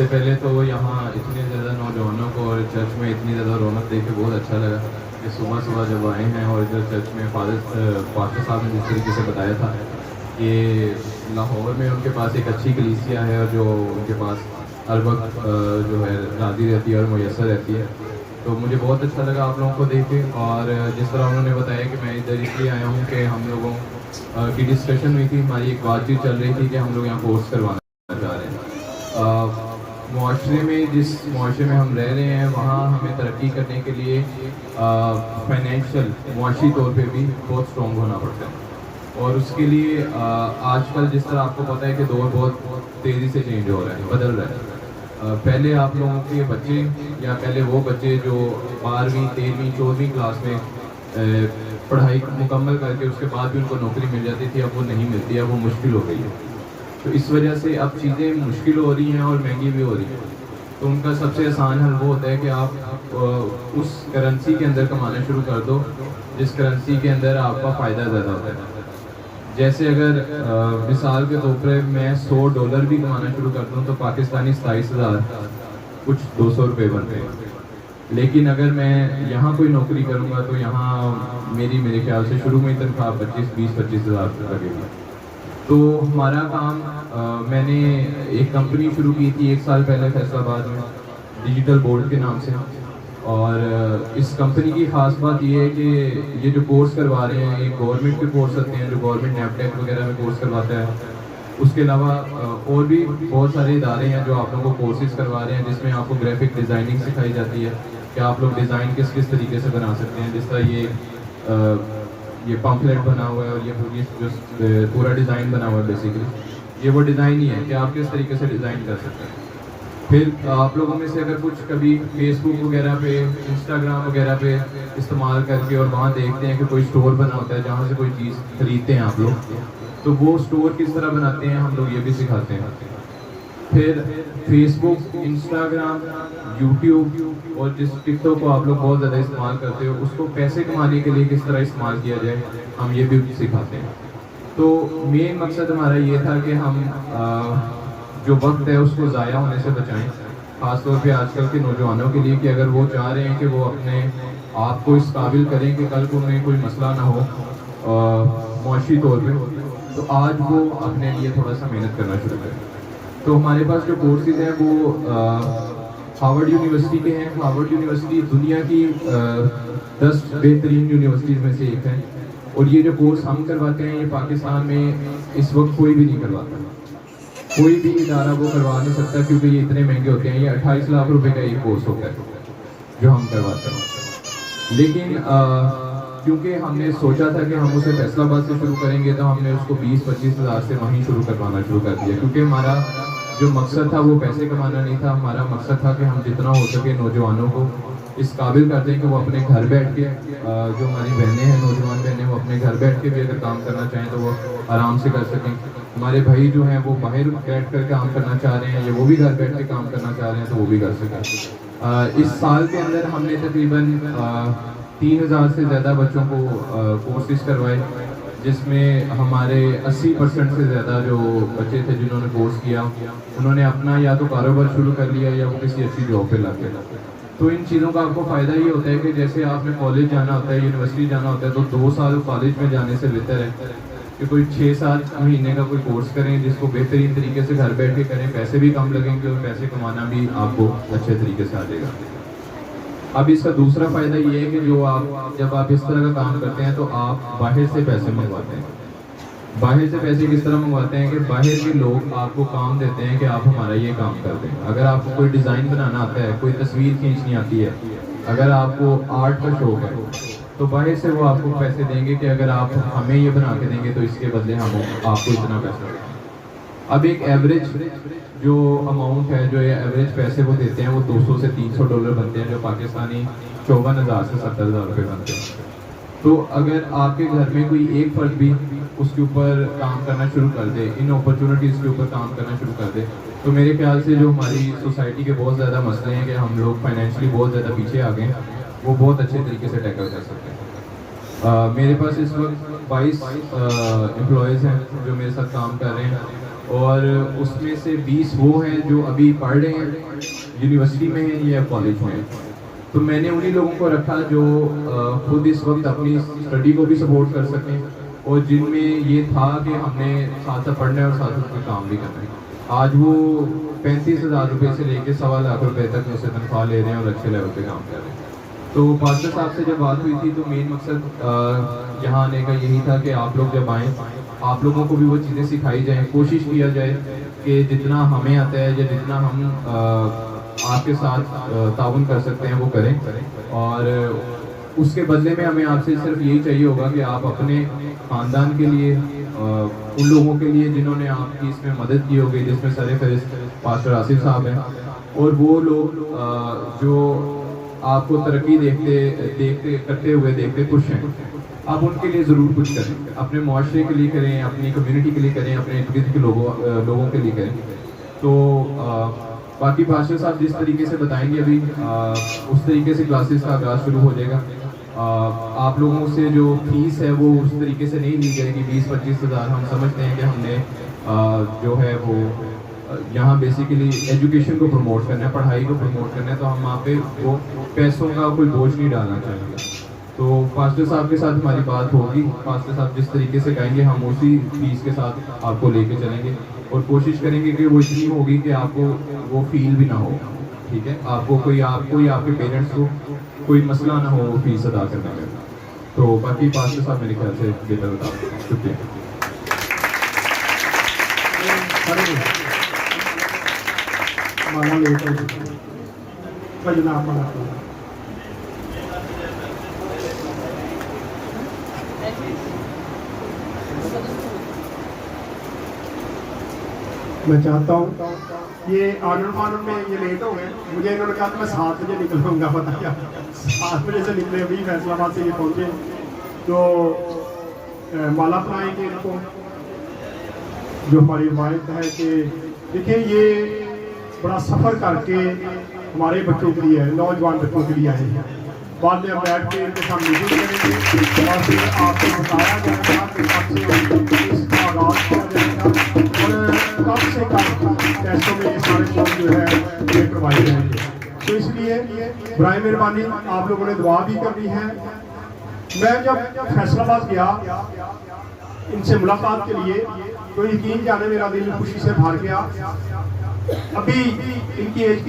सबसे पहले तो यहाँ इतने ज़्यादा नौजवानों को और चर्च में इतनी ज़्यादा रौनक देख के बहुत अच्छा लगा कि सुबह सुबह जब आए हैं और इधर चर्च में फादर साहब ने जिस तरीके से बताया था कि लाहौर में उनके पास एक अच्छी कलीसिया है और जो उनके पास हर वक्त जो है राज़ी रहती है और मुयसर रहती है, तो मुझे बहुत अच्छा लगा आप लोगों को देख के। और जिस तरह उन्होंने बताया कि मैं इधर इसलिए आया हूँ कि हम लोगों की डिस्कशन हुई थी, हमारी एक बातचीत चल रही थी कि हम लोग यहाँ कोर्स करवाना चाह रहे हैं। मुआशरे में, जिस मुआशरे में हम रह रहे हैं, वहाँ हमें तरक्की करने के लिए फाइनेंशियल मुआशी तौर पे भी बहुत स्ट्रॉन्ग होना पड़ता है। और उसके लिए आजकल जिस तरह आपको पता है कि दौर बहुत तेज़ी से चेंज हो रहा है, बदल रहा है। पहले आप लोगों के बच्चे या पहले वो बच्चे जो 12वीं 13वीं 14वीं क्लास में पढ़ाई मुकम्मल करके उसके बाद भी उनको नौकरी मिल जाती थी, अब वो नहीं मिलती, अब वो मुश्किल हो गई है। तो इस वजह से अब चीज़ें मुश्किल हो रही हैं और महंगी भी हो रही हैं। तो उनका सबसे आसान हल वो होता है कि आप उस करेंसी के अंदर कमाना शुरू कर दो जिस करेंसी के अंदर आपका फ़ायदा ज़्यादा होता है। जैसे अगर मिसाल के तौर पर मैं $100 भी कमाना शुरू कर दूँ तो पाकिस्तानी 27,000 कुछ 200 रुपये बनते हैं। लेकिन अगर मैं यहाँ कोई नौकरी करूँगा तो यहाँ मेरे ख्याल से शुरू में ही तनख्वाह 25 हज़ार लगेगी। तो हमारा काम मैंने एक कंपनी शुरू की थी 1 साल पहले फैसलाबाद में, डिजिटल बोर्ड के नाम से। और इस कंपनी की ख़ास बात ये है कि ये जो कोर्स करवा रहे हैं, ये गवर्नमेंट के कोर्स होते हैं जो गवर्नमेंट नैपटेक वगैरह में कोर्स करवाता है। उसके अलावा और भी बहुत सारे इदारे हैं जो आप लोगों को कोर्सेज करवा रहे हैं, जिसमें आपको ग्राफिक डिज़ाइनिंग सिखाई जाती है कि आप लोग डिज़ाइन किस किस तरीके से बना सकते हैं। जिस तरह ये पम्फलेट बना हुआ है और ये जो पूरा डिज़ाइन बना हुआ है, बेसिकली ये वो डिज़ाइन ही है कि आप किस तरीके से डिज़ाइन कर सकते हैं। फिर आप लोगों में से अगर कुछ कभी फेसबुक वगैरह पे, इंस्टाग्राम वगैरह पे इस्तेमाल करके और वहाँ देखते हैं कि कोई स्टोर बना होता है जहाँ से कोई चीज़ खरीदते हैं आप लोग, तो वो स्टोर किस तरह बनाते हैं हम लोग ये भी सिखाते हैं। फिर फेसबुक, इंस्टाग्राम, यूट्यूब और जिस टिकटॉक को आप लोग बहुत ज़्यादा इस्तेमाल करते हो, उसको पैसे कमाने के लिए किस तरह इस्तेमाल किया जाए, हम ये भी सिखाते हैं। तो मेन मकसद हमारा ये था कि हम जो वक्त है उसको ज़ाया होने से बचाएं, ख़ासतौर पे आजकल के नौजवानों के लिए, कि अगर वो चाह रहे हैं कि वो अपने आप को इस काबिल करें कि कल को उन्हें कोई मसला ना हो मुआशी तौर पे, तो आज वो अपने लिए थोड़ा सा मेहनत करना शुरू करें। तो हमारे पास जो कोर्सेज हैं वो हार्वर्ड यूनिवर्सिटी के हैं। हार्वर्ड यूनिवर्सिटी दुनिया की 10 बेहतरीन यूनिवर्सिटीज़ में से एक है। और ये जो कोर्स हम करवाते हैं ये पाकिस्तान में इस वक्त कोई भी नहीं करवाता, कोई भी इदारा वो करवा नहीं सकता, क्योंकि ये इतने महंगे होते हैं। ये 28 लाख रुपए का एक कोर्स होता है जो हम करवाते हैं। लेकिन क्योंकि हमने सोचा था कि हम उसे फैसलाबाद से शुरू करेंगे, तो हमने उसको 20-25 हज़ार से वहीं शुरू करवाना शुरू कर दिया। क्योंकि हमारा जो मकसद था वो पैसे कमाना नहीं था, हमारा मकसद था कि हम जितना हो सके नौजवानों को इस काबिल कर दें कि वो अपने घर बैठ के, जो हमारी बहनें हैं, नौजवान बहनें, वो अपने घर बैठ के भी अगर काम करना चाहें तो वो आराम से कर सकें। हमारे भाई जो हैं वो बाहर बैठ कर काम करना चाह रहे हैं या वो भी घर बैठ के काम करना चाह रहे हैं तो वो भी कर सकें। इस साल के अंदर हमने तकरीबन 3,000 से ज़्यादा बच्चों को कोर्सेज करवाए, जिसमें हमारे 80% से ज़्यादा जो बच्चे थे जिन्होंने कोर्स किया, उन्होंने अपना या तो कारोबार शुरू कर लिया या वो किसी अच्छी जॉब पे लग गए। तो इन चीज़ों का आपको फ़ायदा ये होता है कि जैसे आपने कॉलेज जाना होता है, यूनिवर्सिटी जाना होता है, तो 2 साल कॉलेज में जाने से बेहतर है कि कोई 6-7 महीने का कोई कोर्स करें जिसको बेहतरीन तरीके से घर बैठ के करें। पैसे भी कम लगेंगे और पैसे कमाना भी आपको अच्छे तरीके से आ जाएगा। अब इसका दूसरा फ़ायदा ये है कि जब आप इस तरह का काम करते हैं तो आप बाहर से पैसे मंगवाते हैं। बाहर से पैसे किस तरह मंगवाते हैं कि बाहर के लोग आपको काम देते हैं कि आप हमारा ये काम कर दें। अगर आपको कोई डिज़ाइन बनाना आता है, कोई तस्वीर खींचनी आती है, अगर आपको आर्ट का शौक है, तो बाहर से वो आपको पैसे देंगे कि अगर आप हमें ये बना के देंगे तो इसके बदले हम आपको इतना पैसा देंगे। अब एक एवरेज जो अमाउंट है, जो ये एवरेज पैसे वो देते हैं, वो $200 से $300 बनते हैं, जो पाकिस्तानी 54,000 से 70,000 रुपये बनते हैं। तो अगर आपके घर में कोई एक फर्द भी उसके ऊपर काम करना शुरू कर दे, इन अपॉर्चुनिटीज़ के ऊपर काम करना शुरू कर दे, तो मेरे ख्याल से जो हमारी सोसाइटी के बहुत ज़्यादा मसले हैं कि हम लोग फाइनेंशियली बहुत ज़्यादा पीछे आ गए हैं, वो बहुत अच्छे तरीके से टैकल कर सकते हैं। मेरे पास इस वक्त 22 एम्प्लॉयज़ हैं जो मेरे साथ काम कर रहे हैं और उसमें से 20 वो हैं जो अभी पढ़ रहे हैं, यूनिवर्सिटी में हैं या कॉलेज में हैं। तो मैंने उन्हीं लोगों को रखा जो खुद इस वक्त अपनी स्टडी को भी सपोर्ट कर सकें और जिनमें ये था कि हमने साथ साथ पढ़ना है और साथ साथ कोई काम भी करना है। आज वो 35,000 रुपये से लेकर 1.25 लाख रुपए तक में से तनख्वाह ले रहे हैं और अच्छे लेवल पे काम कर रहे हैं। तो पास्टर साहब से जब बात हुई थी तो मेन मकसद यहाँ आने का यही था कि आप लोग जब आएँ आप लोगों को भी वो चीज़ें सिखाई जाएँ, कोशिश किया जाए कि जितना हमें आता है या जितना हम आपके साथ ताउन कर सकते हैं वो करें। और उसके बदले में हमें आपसे सिर्फ यही चाहिए होगा कि आप अपने ख़ानदान के लिए उन लोगों के लिए जिन्होंने आपकी इसमें मदद की होगी, जिसमें सरफ़हरिस्त पास्टर आसिफ साहब हैं, और वो लोग जो आपको तरक्की देखते करते हुए देखते खुश हैं, आप उनके लिए ज़रूर कुछ करें। अपने मुआशरे के लिए करें, अपनी कम्युनिटी के लिए करें, अपने इर्द गिर्द के लोगों के लिए करें। तो बाकी पास्टर साहब जिस तरीके से बताएंगे अभी उस तरीके से क्लासेस का आगाज़ शुरू हो जाएगा। आप लोगों से जो फीस है वो उस तरीके से नहीं ली जाएगी 20-25 हज़ार। हम समझते हैं कि हमने जो है वो यहाँ बेसिकली एजुकेशन को प्रमोट करना है, पढ़ाई को प्रमोट करना है, तो हम वहाँ पे वो पैसों का कोई बोझ नहीं डालना चाहेंगे। तो पास्टर साहब के साथ हमारी बात होगी, पास्टर साहब जिस तरीके से कहेंगे हम उसी फीस के साथ आपको लेके चलेंगे और कोशिश करेंगे कि वो इतनी होगी कि आपको वो फील भी ना हो, ठीक है, आपको आपके पेरेंट्स को कोई मसला ना हो फीस अदा करने में। तो बाकी पास्टर साहब मेरे ख्याल से बेहतर बता दें। शुक्रिया। मैं चाहता हूँ ये आनंद में ये लेट हो गए, मुझे इन्होंने कहा मैं 7 बजे निकलूँगा, पता क्या 7 बजे से निकले, अभी फैसलाबाद से ये पहुँचे तो माला पढ़ाएंगे इनको। जो हमारी रवायत है कि देखिए ये बड़ा सफ़र करके हमारे बच्चों के लिए है, नौजवान बच्चों के लिए आए हैं। बाद में हम बैठ के इनके साथ मीटिंग करेंगे और फिर आपको बताया जाएगा कि कब से इसका आगाज़ किया जाएगा और कब से कब टेस्टों में ये सारे लोग जो है ये करवाए जाएंगे। तो इसलिए बराए मेहरबानी आप लोगों ने दुआ भी करनी है। मैं जब फैसलाबाद गया इनसे मुलाकात के लिए तो यकीन जाने मेरा दिल खुशी से भर गया। अभी इनकी एज